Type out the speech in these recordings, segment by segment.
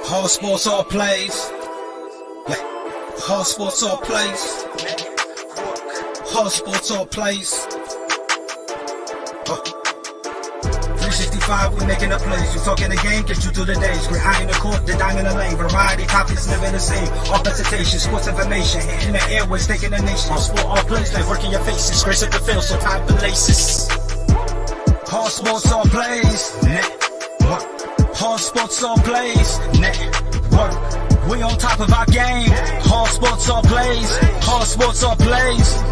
All sports, all plays. Yeah. All sports, all plays. All sports, all plays. 365, we making the plays. You talking the game, get you through the days. We're high in the court, the dime in the lane. Variety topics never the same. All presentation, sports information. In the airways, taking the nation. All sport, all plays. Like working your faces. Grace at the field, so type the laces. All sports, all plays. Network. All sports, all plays. Network. We on top of our game. All sports, all plays. All sports, all plays.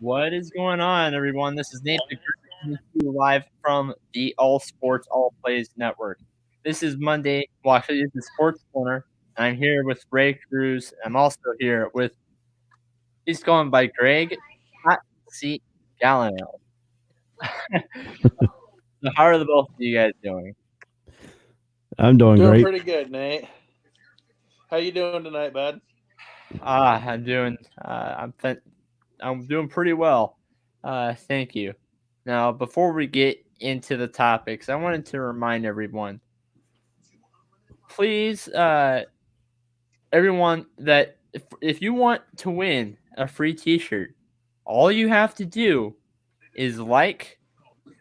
What is going on, everyone? This is Nate coming to you live from the All Sports All Plays Network. This is Monday. Well, actually, this is Sports Corner. I'm here with Ray Cruz. I'm also here with, he's going by Greg Hot Seat Gallinell. So how are the both of you guys doing? I'm doing great. Pretty good, Nate. How you doing tonight, bud? I'm doing pretty well. Thank you. Now, before we get into the topics, I wanted to remind everyone, please, everyone, that if you want to win a free t-shirt, all you have to do is like,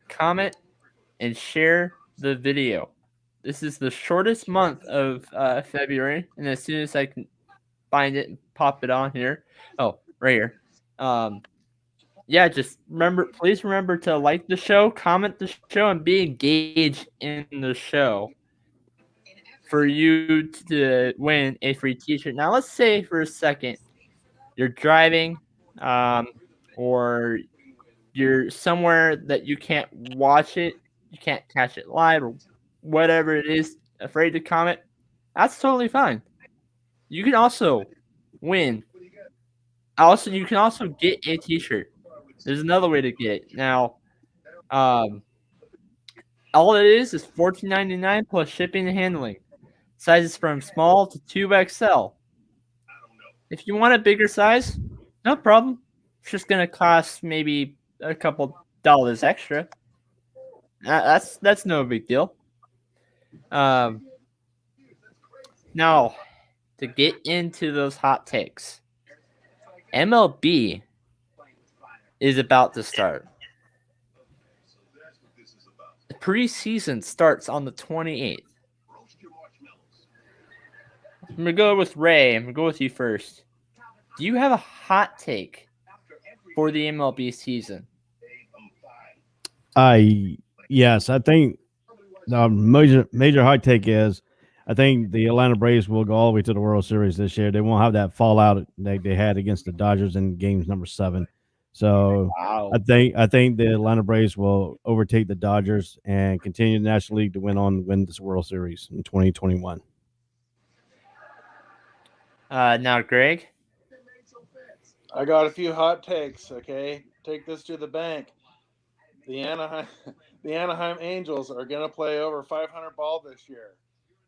comment, and share the video. This is the shortest month of February, and as soon as I can find it and pop it on here. Oh, right here. Yeah, just please remember to like the show, comment the show, and be engaged in the show for you to win a free t-shirt. Now, let's say for a second you're driving or you're somewhere that you can't watch it, you can't catch it live, or whatever it is, afraid to comment. That's totally fine. You can also win. You can also get a t-shirt. There's another way to get it. Now, all it is $14.99 plus shipping and handling. Sizes from small to 2XL. If you want a bigger size, no problem. It's just gonna cost maybe a couple dollars extra. That's no big deal. Now, to get into those hot takes, MLB is about to start. The preseason starts on the 28th. I'm going to go with Ray. I'm going to go with you first. Do you have a hot take for the MLB season? Yes, I think the major hot take is I think the Atlanta Braves will go all the way to the World Series this year. They won't have that fallout that they had against the Dodgers in games number 7. So wow. I think the Atlanta Braves will overtake the Dodgers and continue the National League to win this World Series in 2021. Now, Greg? I got a few hot takes, okay? Take this to the bank. The Anaheim Angels are going to play over 500 ball this year.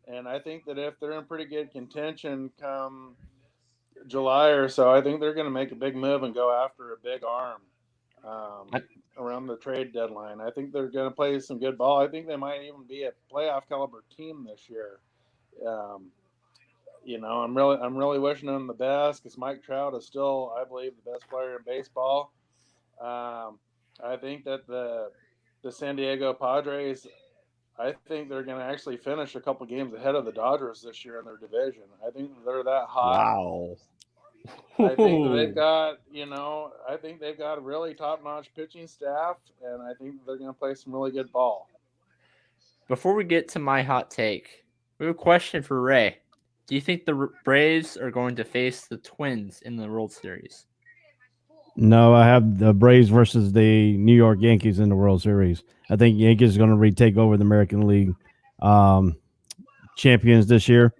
And I think that if they're in pretty good contention come July or so, I think they're going to make a big move and go after a big arm around the trade deadline. I think they're going to play some good ball. I think they might even be a playoff caliber team this year. I'm really wishing them the best because Mike Trout is still, I believe, the best player in baseball. I think that the San Diego Padres, I think they're going to actually finish a couple games ahead of the Dodgers this year in their division. I think they're that hot. Wow. I think they've got, I think they've got a really top-notch pitching staff, and I think they're going to play some really good ball. Before we get to my hot take, we have a question for Ray. Do you think the Braves are going to face the Twins in the World Series? No, I have the Braves versus the New York Yankees in the World Series. I think Yankees are going to retake over the American League champions this year.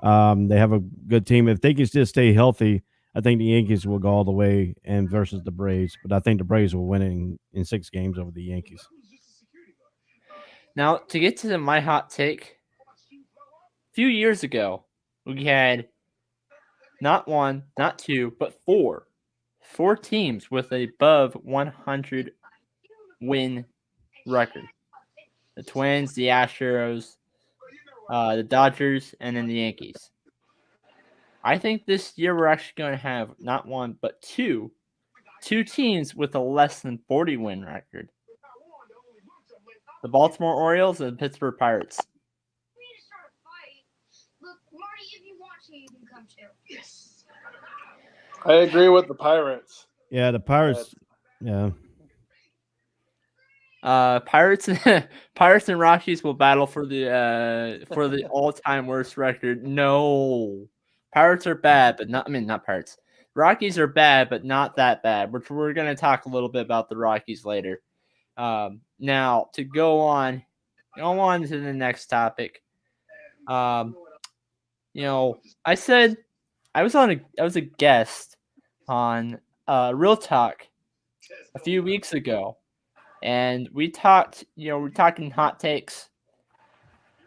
They have a good team. If they can just stay healthy, I think the Yankees will go all the way and versus the Braves. But I think the Braves will win in 6 games over the Yankees. Now, to get to my hot take, a few years ago, we had not 1, not 2, but 4 teams with above 100 win record. The Twins, the Astros, the Dodgers, and then the Yankees. I think this year we're actually going to have not 1, but 2 teams with a less than 40 win record. The Baltimore Orioles and the Pittsburgh Pirates. I agree with the Pirates. Yeah, the Pirates. Yeah. Pirates and Rockies will battle for the all-time worst record. No, Pirates are bad, but not Pirates. Rockies are bad, but not that bad. Which we're going to talk a little bit about the Rockies later. Now to go on to the next topic. I said I was a guest on Real Talk a few weeks ago. And we talked, we're talking hot takes,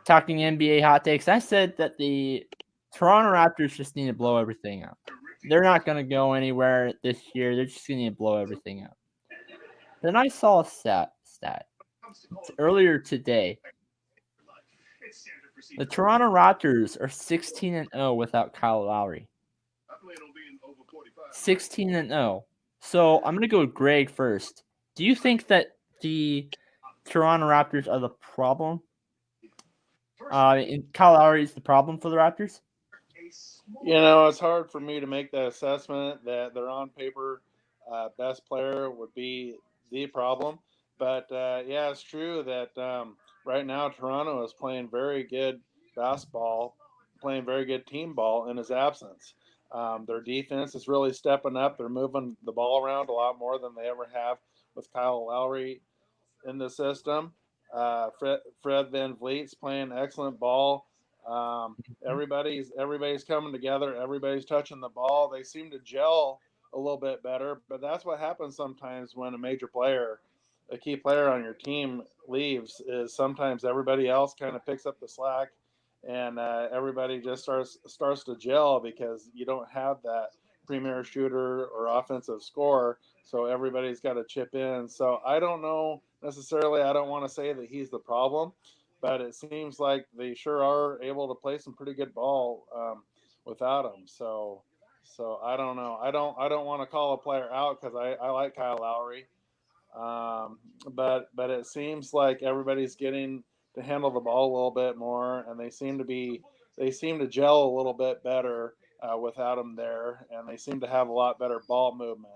talking NBA hot takes. I said that the Toronto Raptors just need to blow everything up. They're not going to go anywhere this year. They're just going to blow everything up. Then I saw a stat earlier today. The Toronto Raptors are 16-0 without Kyle Lowry. 16-0. So I'm going to go with Greg first. Do you think that the Toronto Raptors are the problem? And Kyle Lowry is the problem for the Raptors? It's hard for me to make that assessment that their on paper best player would be the problem. But, yeah, it's true that right now Toronto is playing very good basketball, playing very good team ball in his absence. Their defense is really stepping up. They're moving the ball around a lot more than they ever have with Kyle Lowry in the system. Fred VanVleet's playing excellent ball. Everybody's coming together. Everybody's touching the ball. They seem to gel a little bit better, but that's what happens sometimes when a key player on your team leaves, is sometimes everybody else kind of picks up the slack and everybody just starts to gel because you don't have that premier shooter or offensive scorer, so everybody's got to chip in. So I don't know necessarily. I don't want to say that he's the problem, but it seems like they sure are able to play some pretty good ball without him. So I don't know. I don't want to call a player out because I like Kyle Lowry, but it seems like everybody's getting to handle the ball a little bit more, and they seem to gel a little bit better without him there, and they seem to have a lot better ball movement,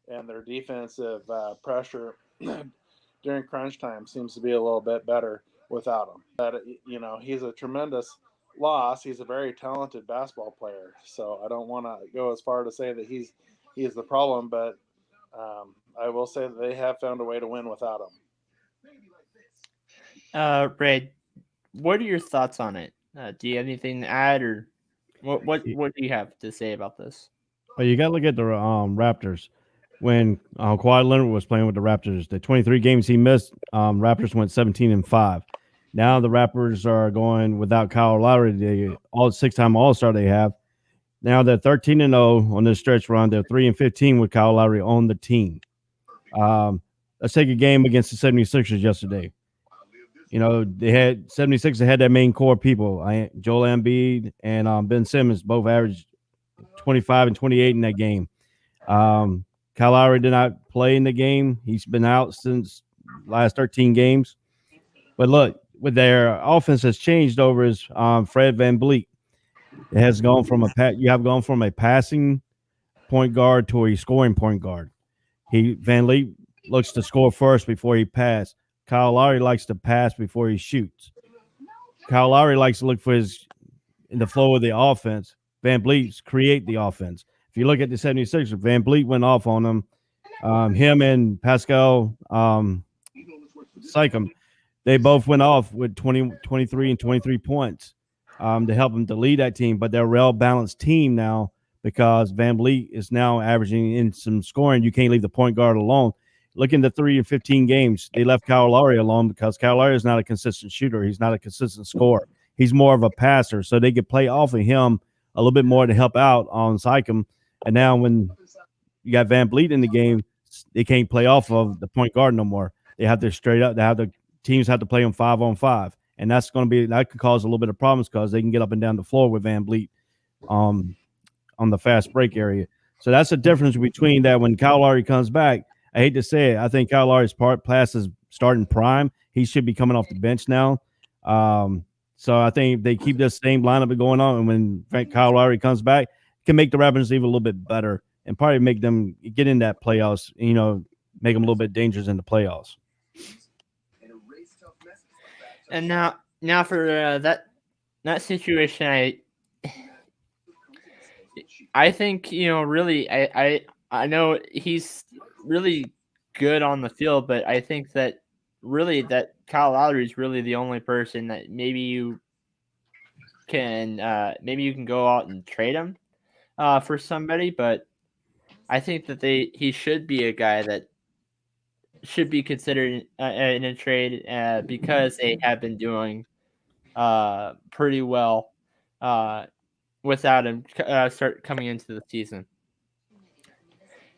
and their defensive pressure during crunch time seems to be a little bit better without him. But he's a tremendous loss. He's a very talented basketball player, so I don't want to go as far to say that he is the problem, but I will say that they have found a way to win without him. Brad, what are your thoughts on it? Do you have anything to add, or what do you have to say about this? Well, you got to look at the Raptors. When Kawhi Leonard was playing with the Raptors, the 23 games he missed, Raptors went 17-5. Now the Raptors are going without Kyle Lowry, the six-time All-Star they have. Now they're 13-0 on this stretch run. They're 3-15 with Kyle Lowry on the team. Let's take a game against the 76ers yesterday. They had 76ers had their main core people, Joel Embiid and Ben Simmons, both averaged 25 and 28 in that game. Kyle Lowry did not play in the game. He's been out since last 13 games. But look, with their offense has changed over is Fred VanVleet. It has gone from a passing point guard to a scoring point guard. VanVleet looks to score first before he passes. Kyle Lowry likes to pass before he shoots. Kyle Lowry likes to look for in the flow of the offense. VanVleet create the offense. If you look at the 76ers, VanVleet went off on them. Him and Pascal Siakam, they both went off with 20, 23, and 23 points. to help him to lead that team. But they're a well balanced team now because Van Vliet is now averaging in some scoring. You can't leave the point guard alone. Look into 3 and 15 games. They left Kyle Lowry alone because Kyle Lowry is not a consistent shooter. He's not a consistent scorer. He's more of a passer. So they could play off of him a little bit more to help out on Sycam. And now when you got Van Vliet in the game, they can't play off of the point guard no more. They have to straight up. They have the teams have to play them 5-on-5, and that could cause a little bit of problems because they can get up and down the floor with Van Vliet on the fast break area. So that's the difference between that. When Kyle Lowry comes back, I hate to say it, I think Kyle Lowry's pass is starting prime. He should be coming off the bench now. So I think if they keep this same lineup going on, and when Kyle Lowry comes back, it can make the Rapids even a little bit better and probably make them get in that playoffs, make them a little bit dangerous in the playoffs. And now for that situation, I think really I know he's really good on the field, but I think that really that Kyle Lowry is really the only person that maybe you can go out and trade him for somebody, but I think that he should be a guy that should be considered in a trade because they have been doing pretty well without him start coming into the season.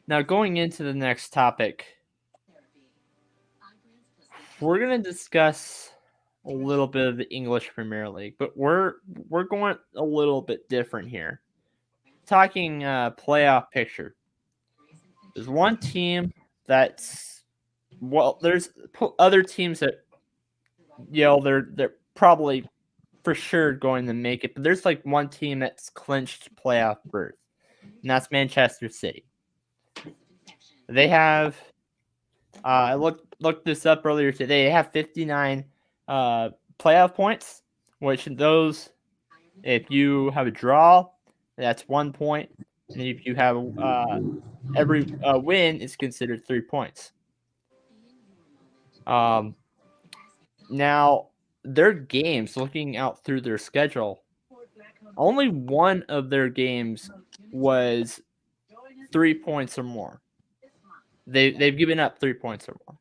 Now, going into the next topic, we're going to discuss a little bit of the English Premier League, but we're going a little bit different here. Talking playoff picture. There's one team there's other teams that they're probably for sure going to make it, but there's like one team that's clinched playoff berth, and that's Manchester City. They have I looked this up earlier today. They have 59 playoff points, which those, if you have a draw, that's 1 point, and if you have every win is considered 3 points. Now their games, looking out through their schedule, only one of their games was 3 points or more. They've given up 3 points or more.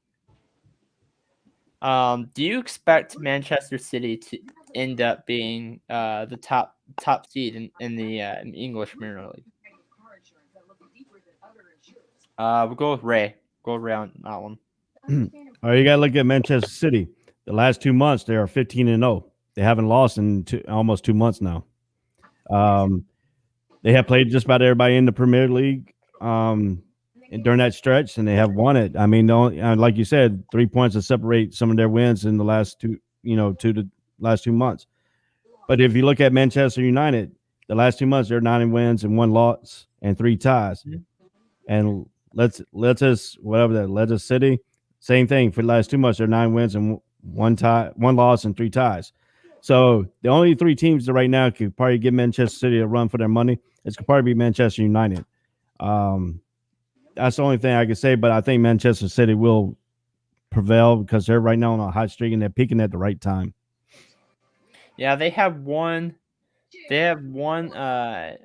Do you expect Manchester City to end up being the top seed in the English Premier League? We'll go with Ray. Go around that one. All right, you got to look at Manchester City. The last 2 months, they are 15-0. They haven't lost in almost 2 months now. They have played just about everybody in the Premier League during that stretch, and they have won it. I mean, like you said, 3 points to separate some of their wins in the last last 2 months. But if you look at Manchester United, the last 2 months, they're 9 wins and 1 loss and 3 ties. Mm-hmm. And Leicester City, same thing for the last 2 months. They're 9 wins and 1 loss and 3 ties. So the only 3 teams that right now could probably give Manchester City a run for their money. It's could probably be Manchester United. That's the only thing I can say. But I think Manchester City will prevail because they're right now on a hot streak and they're peaking at the right time. Yeah, they have one game where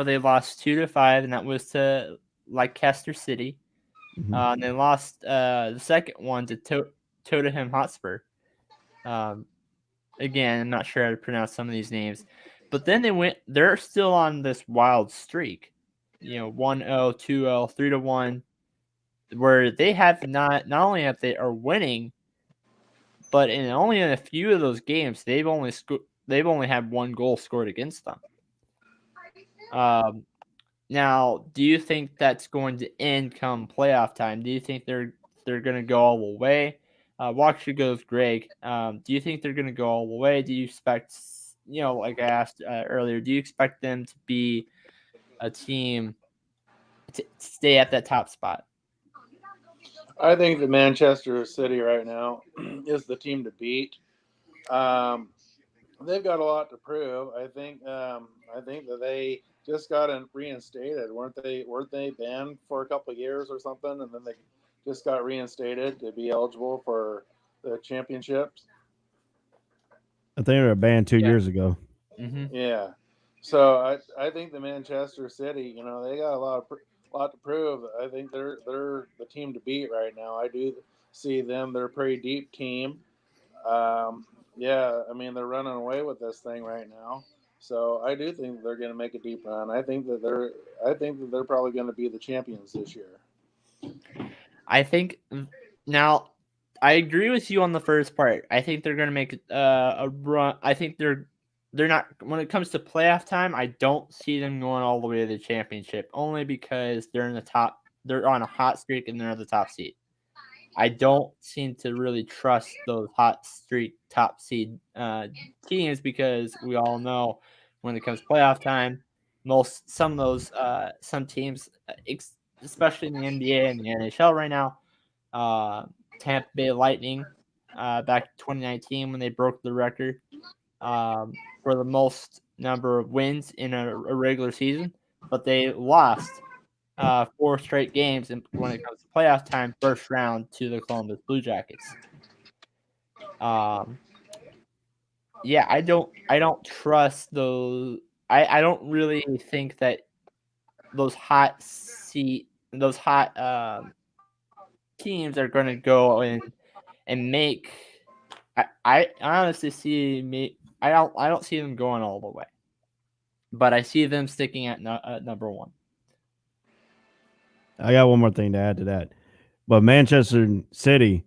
they lost 2-5, and that was to Leicester City. Mm-hmm. And they lost the second one to Tottenham Hotspur. Again, I'm not sure how to pronounce some of these names, but then they're still on this wild streak, 1-0, 2-0, 3-1, where they have not only have they are winning, but only in a few of those games they've only had 1 goal scored against them. Now, do you think that's going to end come playoff time? Do you think they're going to go all the way? Walk should go with Greg. Do you think they're going to go all the way? Do you expect, like I asked earlier, do you expect them to be a team to stay at that top spot? I think that Manchester City right now is the team to beat. They've got a lot to prove. I think that they just got reinstated. Weren't they banned for a couple of years or something, and then they just got reinstated to be eligible for the championships? I think they were banned 2 years ago. Mm-hmm. Yeah. So I think the Manchester City, they got lot to prove. I think they're the team to beat right now. I do see them. They're a pretty deep team. Yeah, I mean they're running away with this thing right now. So I do think they're going to make a deep run. I think that they're probably going to be the champions this year. I think now I agree with you on the first part. I think they're going to make a run. I think they're not when it comes to playoff time. I don't see them going all the way to the championship only because they're in the top. They're on a hot streak and they're the top seed. I don't seem to really trust those hot streak top seed teams because we all know when it comes to playoff time, some teams, especially in the NBA and the NHL right now, Tampa Bay Lightning back in 2019 when they broke the record for the most number of wins in a regular season, but they lost 4 straight games when it comes to playoff time, first round to the Columbus Blue Jackets. Yeah, I don't trust those. I don't really think that those hot teams are going to go in and make. I honestly see me. I don't see them going all the way, but I see them sticking at number one. I got one more thing to add to that. But Manchester City,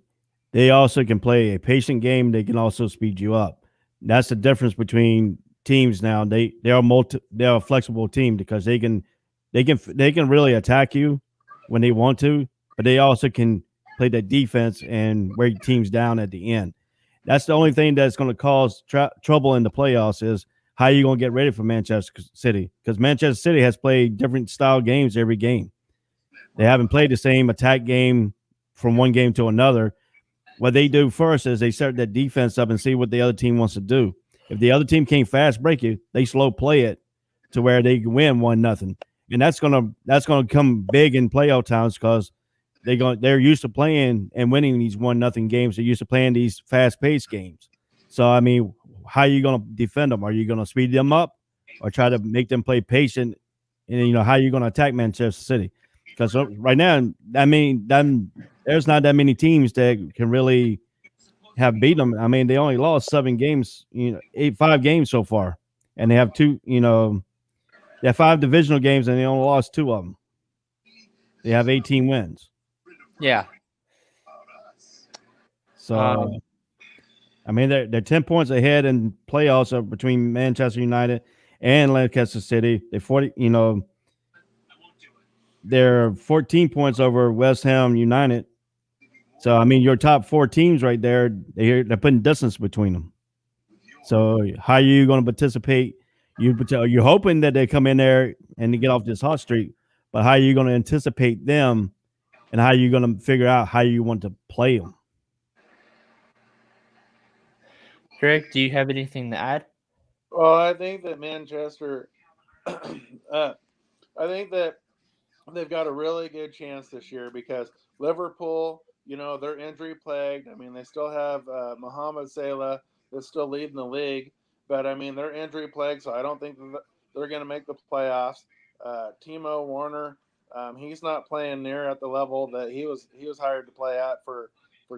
they also can play a patient game. They can also speed you up. That's the difference between teams now. They're a flexible team because they can really attack you when they want to, but they also can play the defense and wear teams down at the end. That's the only thing that's going to cause trouble in the playoffs is how you going to get ready for Manchester City, because Manchester City has played different style games every game. They haven't played the same attack game from one game to another. What they do first is they set that defense up and see what the other team wants to do. If the other team can't fast break you, they slow play it to where they can win 1-0. And that's gonna come big in playoff times because they're used to playing and winning these 1-0 games. They're used to playing these fast paced games. So I mean, how are you gonna defend them? Are you gonna speed them up or try to make them play patient? And how are you gonna attack Manchester City? Because right now, I mean, there's not that many teams that can really have beat them. I mean, they only lost 7 games, 5 games so far, and they have 2. They have 5 divisional games, and they only lost 2 of them. They have 18 wins. Yeah. So, I mean, they're 10 points ahead in playoffs between Manchester United and Lancaster City. They're 14 points over West Ham United. So, I mean, your top 4 teams right there, they're putting distance between them. So, how are you going to participate? You're hoping that they come in there and they get off this hot streak, but how are you going to anticipate them, and how are you going to figure out how you want to play them? Greg, do you have anything to add? Well, I think that Manchester, I think that they've got a really good chance this year because Liverpool, they're injury plagued. I mean, they still have Mohamed Salah that's still leading the league, but I mean, they're injury plagued, so I don't think they're going to make the playoffs. Timo Werner, he's not playing near at the level that he was hired to play at for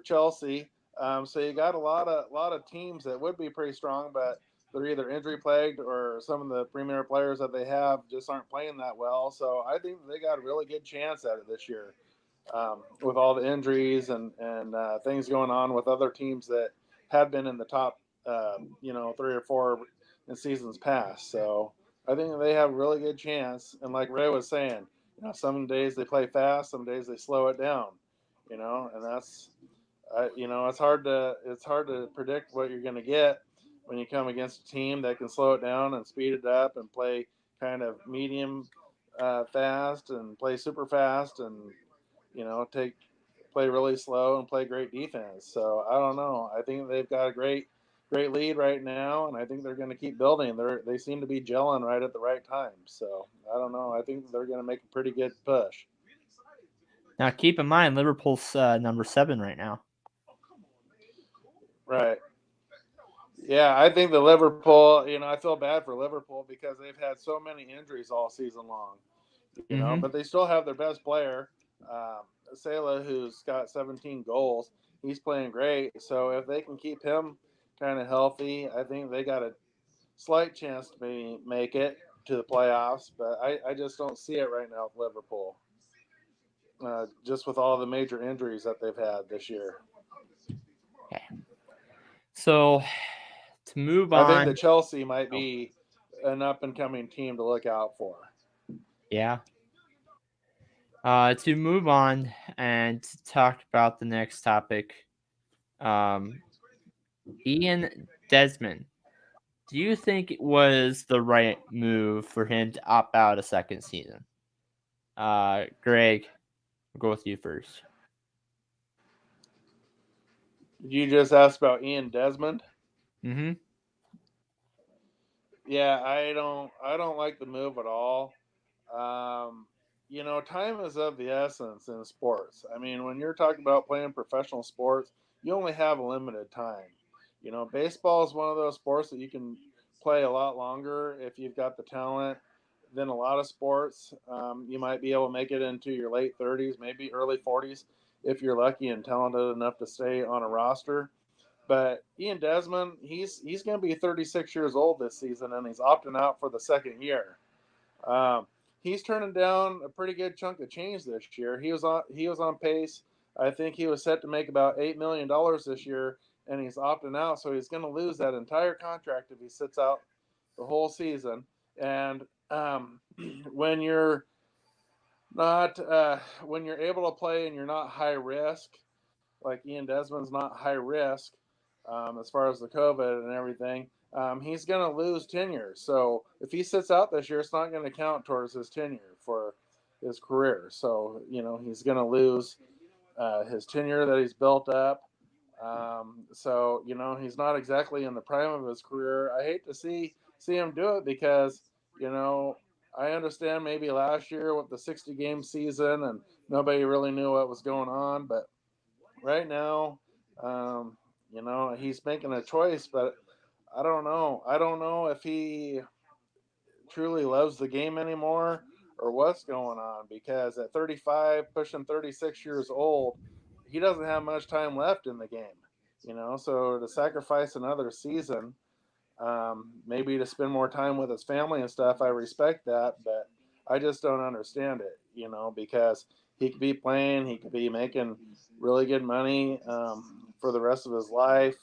Chelsea. So you got a lot of teams that would be pretty strong, but they're either injury plagued or some of the premier players that they have just aren't playing that well. So I think they got a really good chance at it this year, with all the injuries and things going on with other teams that have been in the top, 3 or 4 in seasons past. So I think they have a really good chance. And like Ray was saying, some days they play fast, some days they slow it down, and that's, it's hard to predict what you're going to get when you come against a team that can slow it down and speed it up and play kind of medium fast and play super fast and play really slow and play great defense. So I don't know. I think they've got a great lead right now, and I think they're going to keep building. They seem to be gelling right at the right time. So I don't know. I think they're going to make a pretty good push. Now, keep in mind, Liverpool's number 7 right now. Right. Yeah, I think the Liverpool, I feel bad for Liverpool because they've had so many injuries all season long, Mm-hmm. but they still have their best player, Salah, who's got 17 goals. He's playing great. So if they can keep him kind of healthy, I think they got a slight chance to maybe make it to the playoffs. But I just don't see it right now with Liverpool, just with all the major injuries that they've had this year. Okay. So to move I think on, that Chelsea might be an up and coming team to look out for. yeah. To move on and to talk about the next topic, Ian Desmond. Do you think it was the right move for him to opt out a second season? Greg, we'll go with you first. You just asked about Ian Desmond. Mm-hmm. Yeah, I don't like the move at all. Time is of the essence in sports. I mean, when you're talking about playing professional sports, you only have a limited time. Baseball is one of those sports that you can play a lot longer if you've got the talent than a lot of sports. You might be able to make it into your late 30s, maybe early 40s, if you're lucky and talented enough to stay on a roster. But Ian Desmond, he's going to be 36 years old this season, and he's opting out for the second year. Um, he's turning down a pretty good chunk of change this year. He was on pace. I think he was set to make about $8 million this year, and he's opting out, so he's going to lose that entire contract if he sits out the whole season. And when you're not when you're able to play and you're not high risk, like Ian Desmond's not high risk as far as the COVID and everything, he's going to lose tenure. So if he sits out this year, it's not going to count towards his tenure for his career. So, he's going to lose his tenure that he's built up. He's not exactly in the prime of his career. I hate to see him do it because, I understand maybe last year with the 60 game season and nobody really knew what was going on, but right now, he's making a choice, but I don't know. I don't know if he truly loves the game anymore or what's going on because at 35, pushing 36 years old, he doesn't have much time left in the game. So to sacrifice another season, maybe to spend more time with his family and stuff, I respect that, but I just don't understand it, because he could be playing, he could be making really good money for the rest of his life,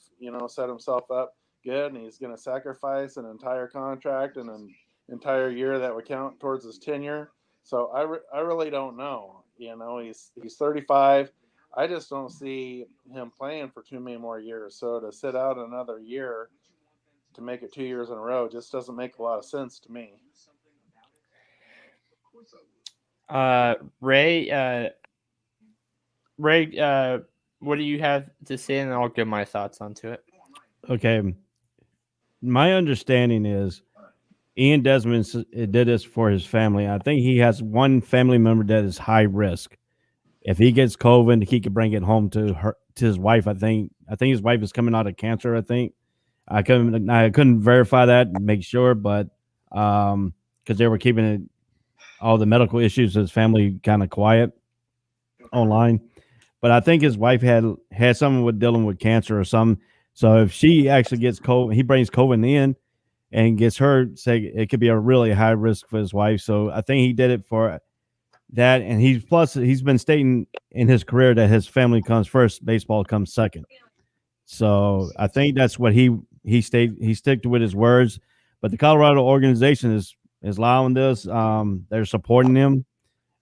set himself up good, and he's going to sacrifice an entire contract and an entire year that would count towards his tenure. So I really don't know. He's 35. I just don't see him playing for too many more years. So to sit out another year to make it 2 years in a row just doesn't make a lot of sense to me. Ray, what do you have to say? And I'll give my thoughts onto it. Okay. My understanding is Ian Desmond did this for his family. I think he has one family member that is high risk. If he gets COVID, he could bring it home to his wife. I think his wife is coming out of cancer. I think I couldn't verify that and make sure, but because they were keeping all the medical issues of his family kind of quiet online. But I think his wife had something with dealing with cancer or something. So if she actually gets COVID, he brings COVID in and gets her, say it could be a really high risk for his wife. So I think he did it for that. And he's been stating in his career that his family comes first, baseball comes second. So I think that's what he stick with his words. But the Colorado organization is allowing this. They're supporting him.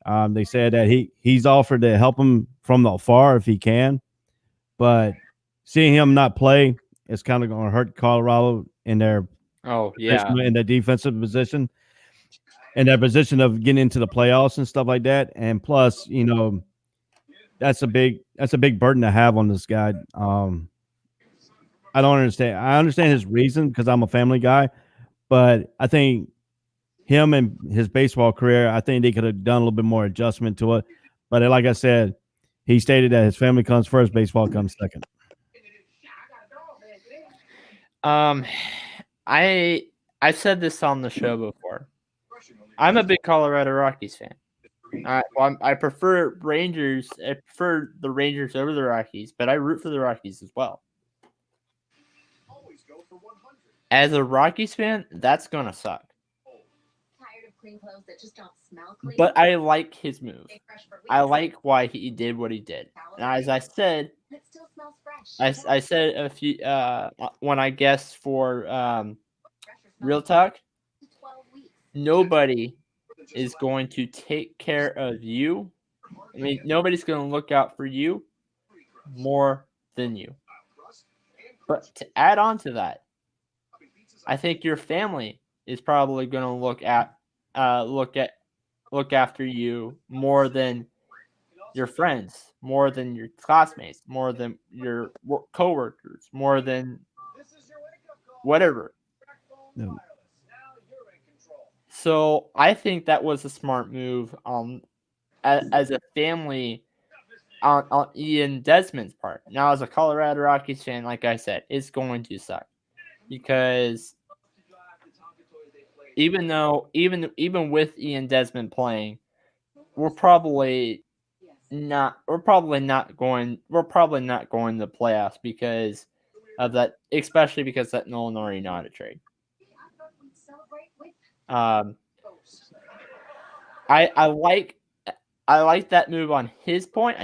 They said that he's offered to help him from afar if he can, but seeing him not play is kind of going to hurt Colorado in their in the defensive position, in that position of getting into the playoffs and stuff like that. And plus, that's a big burden to have on this guy. I don't understand. I understand his reason because I'm a family guy, but I think him and his baseball career, I think they could have done a little bit more adjustment to it. But like I said, he stated that his family comes first, baseball comes second. I've said this on the show before. I'm a big Colorado Rockies fan. I prefer Rangers. I prefer the Rangers over the Rockies, but I root for the Rockies as well. As a Rockies fan, that's gonna suck. Tired of clean clothes that just don't smell clean? But I like his move. Stay fresh for I weeks. like why he did what he did. And as I said, It still smells fresh. I said a few when I guessed for Fresher smells Real Talk, for 12 weeks. nobody is going to take care of you. I mean, nobody's going to look out for you more than you. But to add on to that, I think your family is probably going to look after you more than your friends, more than your classmates, more than your coworkers, more than whatever. No. So I think that was a smart move as a family on Ian Desmond's part. Now, as a Colorado Rockies fan, like I said, it's going to suck because even with Ian Desmond playing, we're probably not going to the playoffs because of that, especially because that Nolan Arenado trade. I like that move on his point.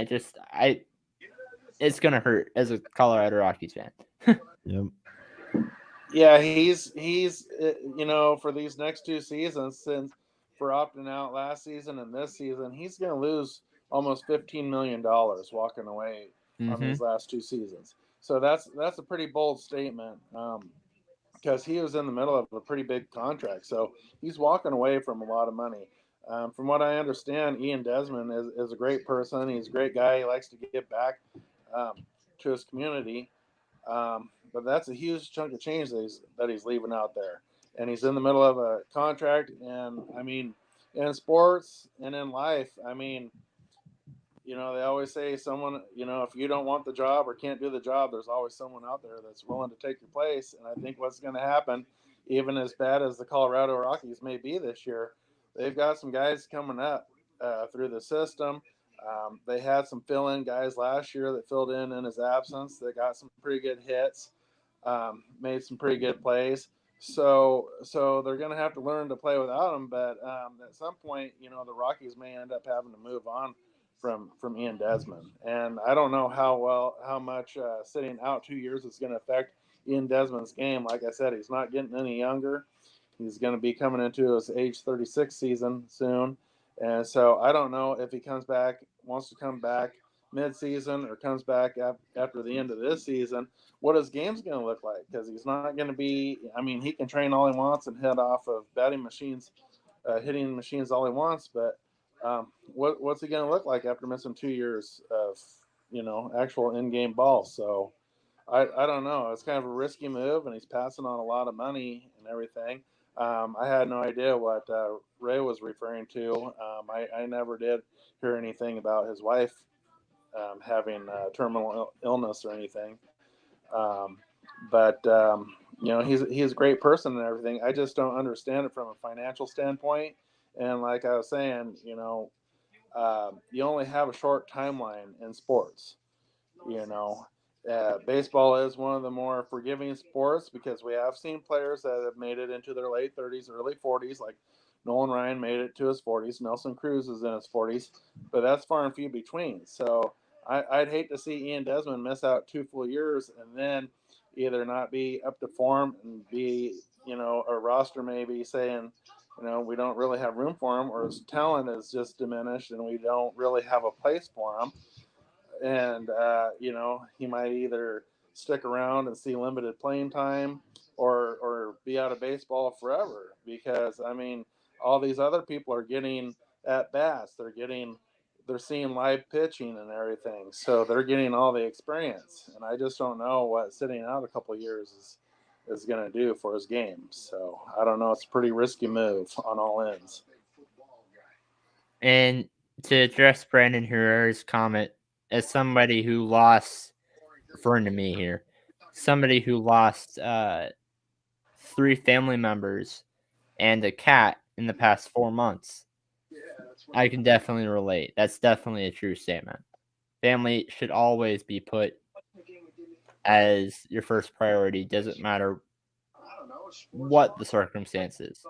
It's gonna hurt as a Colorado Rockies fan. Yep. Yeah, he's for these next two seasons, since for opting out last season and this season, he's going to lose almost $15 million walking away on these last two seasons. So that's a pretty bold statement because he was in the middle of a pretty big contract. So he's walking away from a lot of money. From what I understand, Ian Desmond is a great person. He's a great guy. He likes to give back to his community. But that's a huge chunk of change that he's leaving out there. And he's in the middle of a contract. And, I mean, in sports and in life, I mean, they always say someone, if you don't want the job or can't do the job, there's always someone out there that's willing to take your place. And I think what's going to happen, even as bad as the Colorado Rockies may be this year, they've got some guys coming up through the system. They had some fill-in guys last year that filled in his absence. They got some pretty good hits, made some pretty good plays. So they're going to have to learn to play without him. But at some point, the Rockies may end up having to move on from Ian Desmond. And I don't know how much sitting out 2 years is going to affect Ian Desmond's game. Like I said, he's not getting any younger. He's going to be coming into his age 36 season soon. And so I don't know if he wants to come back mid-season or comes back after the end of this season, what his game's going to look like, because he's not going to be – I mean, he can train all he wants and head off of batting machines, hitting machines all he wants, but what's he going to look like after missing 2 years of, actual in-game ball? So I don't know. It's kind of a risky move, and he's passing on a lot of money and everything. I had no idea what Ray was referring to. I never did hear anything about his wife having terminal illness or anything. But he's a great person and everything. I just don't understand it from a financial standpoint. And like I was saying, you only have a short timeline in sports. Baseball is one of the more forgiving sports because we have seen players that have made it into their late 30s, early 40s, like Nolan Ryan made it to his 40s. Nelson Cruz is in his 40s, but that's far and few between. So I'd hate to see Ian Desmond miss out 2 full years and then either not be up to form and be, a roster maybe saying, we don't really have room for him, or his talent is just diminished and we don't really have a place for him. And, he might either stick around and see limited playing time or be out of baseball forever because, I mean, all these other people are getting at bats. They're seeing live pitching and everything. So they're getting all the experience. And I just don't know what sitting out a couple of years is going to do for his game. So I don't know. It's a pretty risky move on all ends. And to address Brandon Herrera's comment, as somebody who lost, referring to me here, somebody who lost 3 family members and a cat in the past 4 months, I can definitely relate. That's definitely a true statement. Family should always be put as your first priority. Doesn't matter what the circumstances.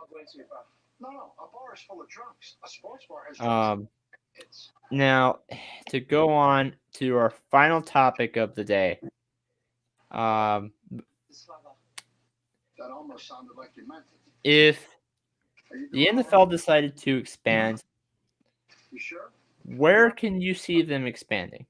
Now, to go on to our final topic of the day. If the NFL decided to expand, where can you see them expanding?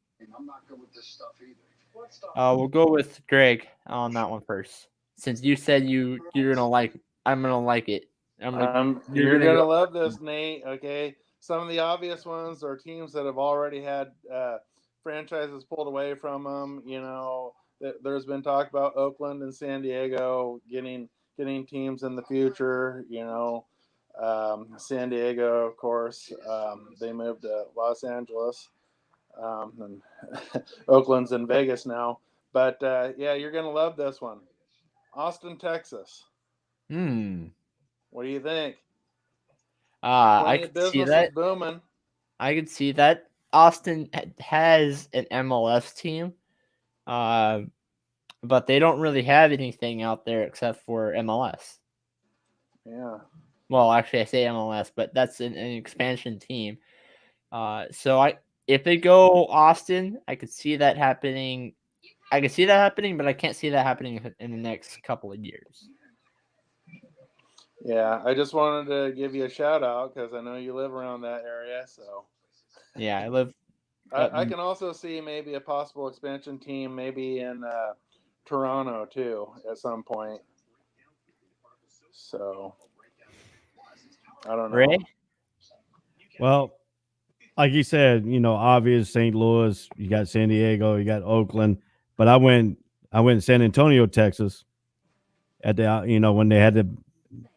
We'll go with Greg on that one first. Since you said you're gonna like, I'm gonna like it. You're gonna love this, Nate. Okay, some of the obvious ones are teams that have already had franchises pulled away from them. You know, there's been talk about Oakland and San Diego getting teams in the future. You know, San Diego, of course, they moved to Los Angeles, and Oakland's in Vegas now. But yeah, you're gonna love this one, Austin, Texas. What do you think? I could see that. Booming. I could see that. Austin has an MLS team, but they don't really have anything out there except for MLS. Yeah. Well, actually, I say MLS, but that's an expansion team. So if they go Austin, I could see that happening. I can see that happening, but I can't see that happening in the next couple of years. Yeah, I just wanted to give you a shout out because I know you live around that area. So yeah, I live. I can also see maybe a possible expansion team, maybe in Toronto too, at some point. So I don't know. Ray? Well, like you said, obvious St. Louis, you got San Diego, you got Oakland, but I went to San Antonio, Texas, at the when they had the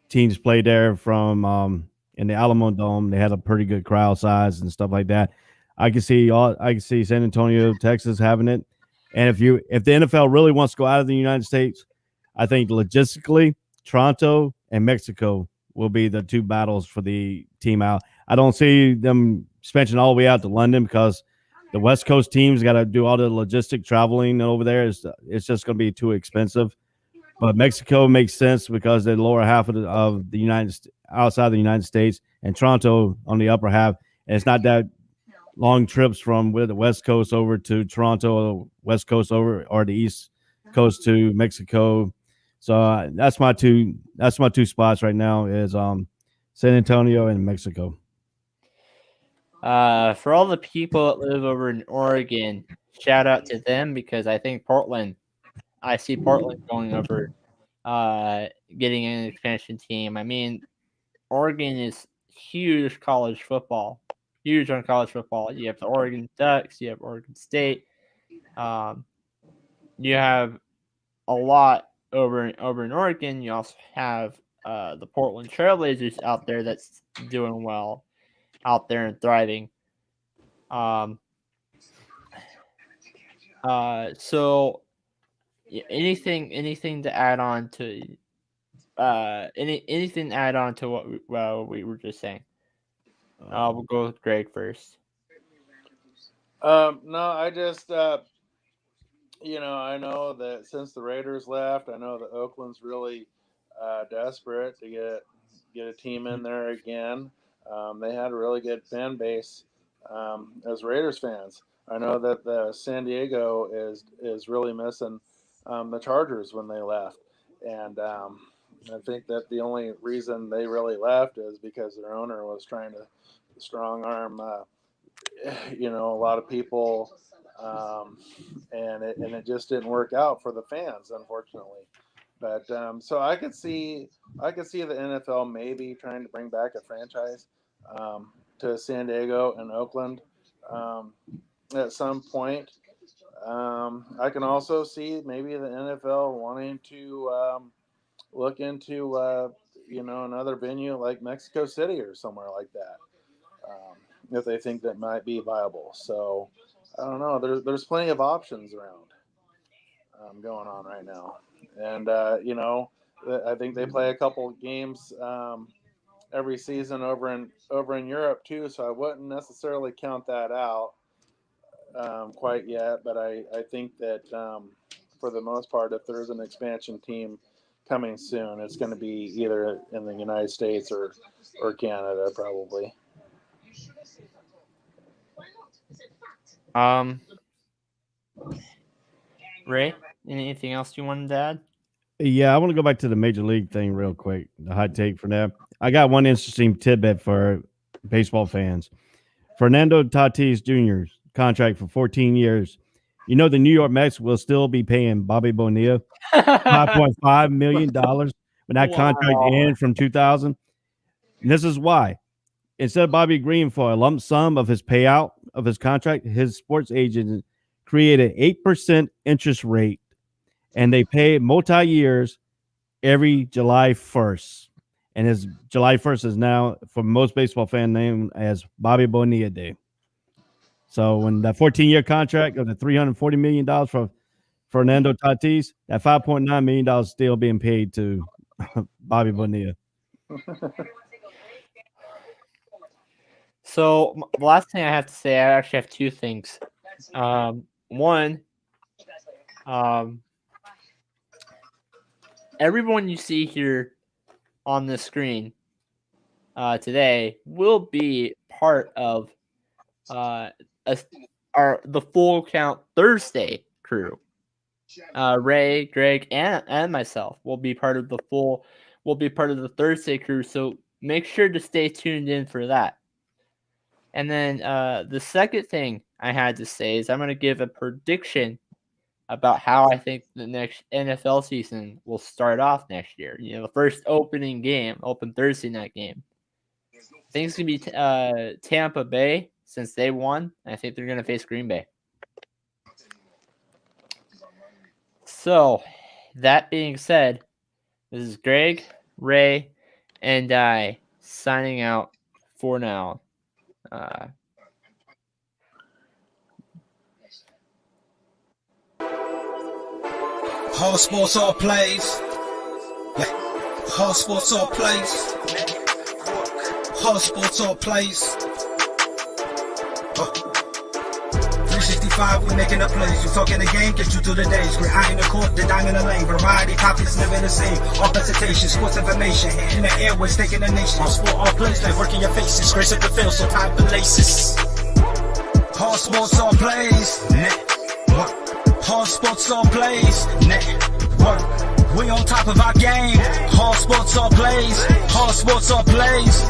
teams play there from in the Alamo Dome. They had a pretty good crowd size and stuff like that. I can see San Antonio, Texas having it. And if the NFL really wants to go out of the United States, I think logistically, Toronto and Mexico will be the two battles for the team out. I don't see them expansion all the way out to London because the West Coast teams got to do all the logistic traveling over there. It's just going to be too expensive. But Mexico makes sense because they're the lower half of the outside the United States, and Toronto on the upper half. And it's not that long trips from the West Coast over to Toronto, or West Coast over, or the East Coast to Mexico. So that's my two spots right now is San Antonio and Mexico. For all the people that live over in Oregon, shout out to them because I think I see Portland going over, getting an expansion team. I mean, Oregon is huge college football. Huge on college football. You have the Oregon Ducks. You have Oregon State. You have a lot over in Oregon. You also have the Portland Trailblazers out there that's doing well, out there and thriving. So anything to add on to anything to add on to what we were just saying? We'll go with Greg first. No, I just I know that since the Raiders left, I know that Oakland's really desperate to get a team in there again. They had a really good fan base as Raiders fans. I know that the San Diego is really missing the Chargers when they left, and I think that the only reason they really left is because their owner was trying to strong arm, a lot of people, and it just didn't work out for the fans, unfortunately. But so I could see the NFL maybe trying to bring back a franchise to San Diego and Oakland at some point. I can also see maybe the NFL wanting to look into another venue like Mexico City or somewhere like that, if they think that might be viable. So I don't know. There's plenty of options around. going on right now. And, I think they play a couple games every season over in Europe too, so I wouldn't necessarily count that out quite yet. But I think that for the most part, if there's an expansion team coming soon, it's going to be either in the United States or Canada, probably. Ray, anything else you wanted to add? Yeah, I want to go back to the Major League thing real quick. The hot take for that. I got one interesting tidbit for baseball fans. Fernando Tatis Jr.'s contract for 14 years. You know the New York Mets will still be paying Bobby Bonilla $5.5 million when that contract ends from 2000. And this is why. Instead of Bobby agreeing for a lump sum of his payout of his contract, his sports agent created 8% interest rate, and they pay multi-years every July 1st. And his July 1st is now, for most baseball fans, named as Bobby Bonilla Day. So when that 14-year contract of the $340 million for Fernando Tatis, that $5.9 million is still being paid to Bobby Bonilla. So the last thing I have to say, I actually have two things. One, everyone you see here on the screen today will be part of the Full Count Thursday crew. Ray, Greg, and myself will be part of the Thursday crew. So make sure to stay tuned in for that. And then the second thing I had to say is I'm going to give a prediction about how I think the next NFL season will start off next year. You know, the first open Thursday night game. I think it's going to be Tampa Bay, since they won. I think they're going to face Green Bay. So, that being said, this is Greg, Ray, and I signing out for now. All sports, all plays. Yeah. All sports, all plays. All sports, all plays. 365, we making the plays. You talking the game, get you through the days. Great eye in the court, the dime in the lane. Variety, topics never the same. All presentation, sports information. In the airways, taking the nation. All sport, all plays, like working your faces. Grace up the field, so tie the laces. All sports, all plays. Network. All sports, all plays. Network. We on top of our game. All sports, all plays. All sports, all plays.